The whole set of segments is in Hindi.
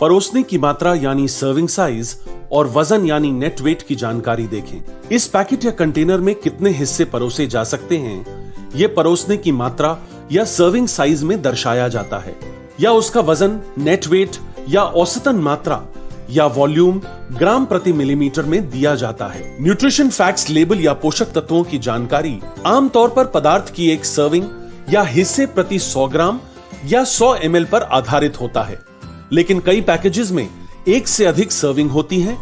परोसने की मात्रा यानी सर्विंग साइज और वजन यानी नेट वेट की जानकारी देखें। इस पैकेट या कंटेनर में कितने हिस्से परोसे जा सकते हैं, ये परोसने की मात्रा या सर्विंग साइज में दर्शाया जाता है, या उसका वजन नेट वेट या औसतन मात्रा या वॉल्यूम ग्राम प्रति मिलीमीटर में दिया जाता है। न्यूट्रिशन फैक्ट्स लेबल या पोषक तत्वों की जानकारी आमतौर पर पदार्थ की एक सर्विंग या हिस्से प्रति 100 ग्राम या 100 ml पर आधारित होता है, लेकिन कई पैकेजेस में एक से अधिक सर्विंग होती है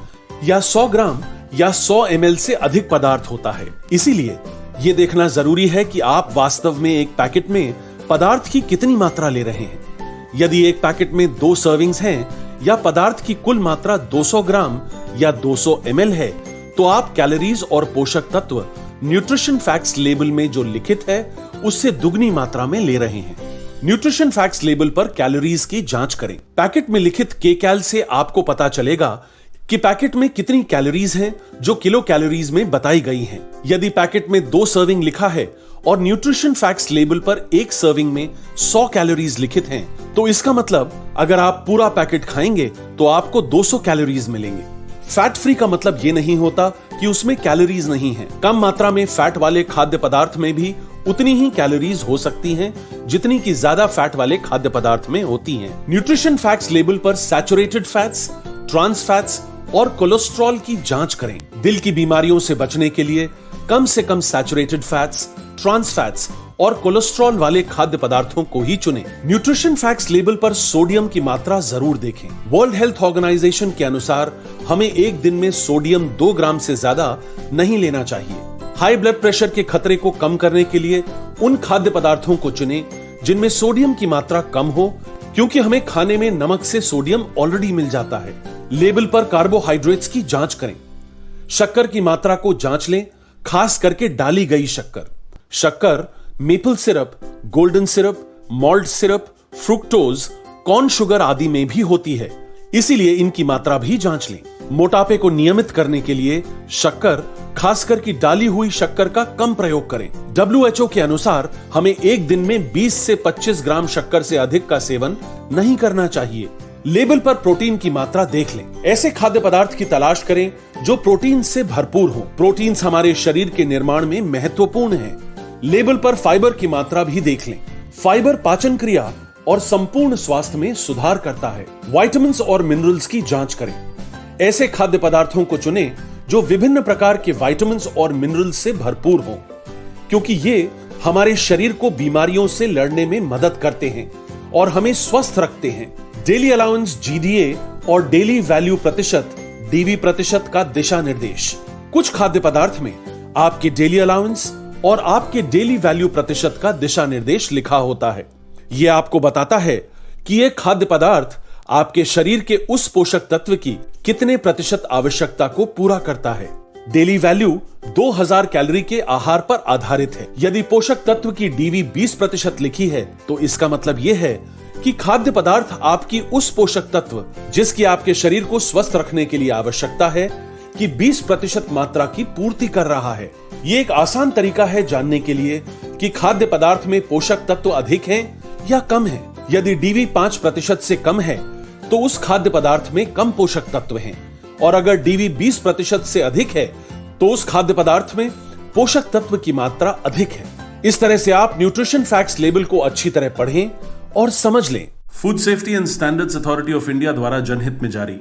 या 100 ग्राम या 100 ml से अधिक पदार्थ होता है। इसीलिए यह देखना जरूरी है कि आप वास्तव में एक पैकेट में पदार्थ की कितनी मात्रा ले रहे हैं। यदि एक पैकेट में 2 सर्विंग्स हैं या पदार्थ की कुल मात्रा 200 ग्राम या 200 ml है, तो आप कैलोरीज और पोषक तत्व न्यूट्रिशन फैक्ट्स लेबल में जो लिखित है उससे दुगनी मात्रा में ले रहे हैं। न्यूट्रिशन फैक्ट्स लेबल पर कैलोरीज की जांच करें। पैकेट में लिखित kcal से आपको पता चलेगा कि पैकेट में कितनी कैलोरीज हैं जो किलो कैलोरीज में बताई गई हैं। यदि पैकेट में 2 सर्विंग लिखा है और न्यूट्रिशन फैक्ट्स लेबल पर एक सर्विंग में 100 कैलोरीज लिखित हैं, तो इसका मतलब अगर आप पूरा पैकेट खाएंगे तो आपको 200 कैलोरीज मिलेंगे। फैट फ्री का मतलब ये नहीं होता कि उसमें कैलोरीज नहीं है। कम मात्रा में फैट वाले खाद्य पदार्थ में भी उतनी ही कैलोरीज हो सकती हैं जितनी कि ज्यादा फैट वाले खाद्य पदार्थ में होती हैं। न्यूट्रिशन फैक्ट्स लेबल पर सैचुरेटेड फैट्स, ट्रांस फैट्स और कोलेस्ट्रॉल की जांच करें। दिल की बीमारियों से बचने के लिए कम से कम सैचुरेटेड फैट्स, ट्रांस फैट्स और कोलेस्ट्रॉल वाले खाद्य पदार्थों को ही चुनें। न्यूट्रिशन फैक्ट्स लेबल पर सोडियम की मात्रा जरूर देखें। वर्ल्ड हेल्थ ऑर्गेनाइजेशन के अनुसार हमें एक दिन में सोडियम 2 ग्राम से ज्यादा नहीं लेना चाहिए। हाई ब्लड प्रेशर के खतरे को कम करने के लिए उन खाद्य पदार्थों को चुनें जिनमें सोडियम की मात्रा कम हो, क्योंकि हमें खाने में नमक से सोडियम ऑलरेडी मिल जाता है। लेबल पर कार्बोहाइड्रेट्स की जांच करें। शक्कर की मात्रा को जांच लें, खास करके डाली गई शक्कर। शक्कर maple syrup, golden syrup, malt syrup, fructose, corn sugar आदि में भी होती है, इसीलिए इनकी मात्रा भी जांच लें। मोटापे को नियमित करने के लिए शक्कर, खासकर की डाली हुई शक्कर का कम प्रयोग करें। WHO के अनुसार हमें एक दिन में 20 से 25 ग्राम शक्कर से अधिक का सेवन नहीं करना चाहिए। लेबल पर प्रोटीन की मात्रा देख लें। ऐसे खाद्य पदार्थ की तलाश करें जो प्रोटीन से भरपूर हो। प्रोटीन्स हमारे शरीर के निर्माण में महत्वपूर्ण हैं। लेबल पर फाइबर की मात्रा भी देख लें। फाइबर पाचन क्रिया और संपूर्ण स्वास्थ्य में सुधार करता है। विटामिन्स और मिनरल्स की जांच करें। ऐसे खाद्य पदार्थों को चुनें जो विभिन्न प्रकार के विटामिन्स और मिनरल्स से भरपूर हों, क्योंकि ये हमारे शरीर को बीमारियों से लड़ने में मदद करते हैं और हमें स्वस्थ रखते हैं। डेली अलाउंस GDA और डेली वैल्यू प्रतिशत DV प्रतिशत का दिशा निर्देश। कुछ खाद्य पदार्थ में आपके डेली अलाउंस और आपके डेली वैल्यू प्रतिशत का दिशा निर्देश लिखा होता है। यह आपको बताता है कि यह खाद्य पदार्थ आपके शरीर के उस पोषक तत्व की कितने प्रतिशत आवश्यकता को पूरा करता है। डेली वैल्यू 2000 कैलोरी के आहार पर आधारित है। यदि पोषक तत्व की DV 20% लिखी है, तो इसका मतलब यह है कि खाद्य पदार्थ आपकी उस पोषक तत्व जिसकी आपके शरीर को स्वस्थ रखने के लिए आवश्यकता है कि 20% मात्रा की पूर्ति कर रहा है। ये एक आसान तरीका है जानने के लिए कि खाद्य पदार्थ में पोषक तत्व अधिक हैं या कम हैं। यदि DV 5% से कम है तो उस खाद्य पदार्थ में कम पोषक तत्व हैं, और अगर DV 20% से अधिक है तो उस खाद्य पदार्थ में पोषक तत्व की मात्रा अधिक है। इस तरह से आप न्यूट्रिशन फैक्ट्स लेबल को अच्छी तरह पढ़ें और समझ लें। Food safety and standards authority of India द्वारा जनहित में जारी।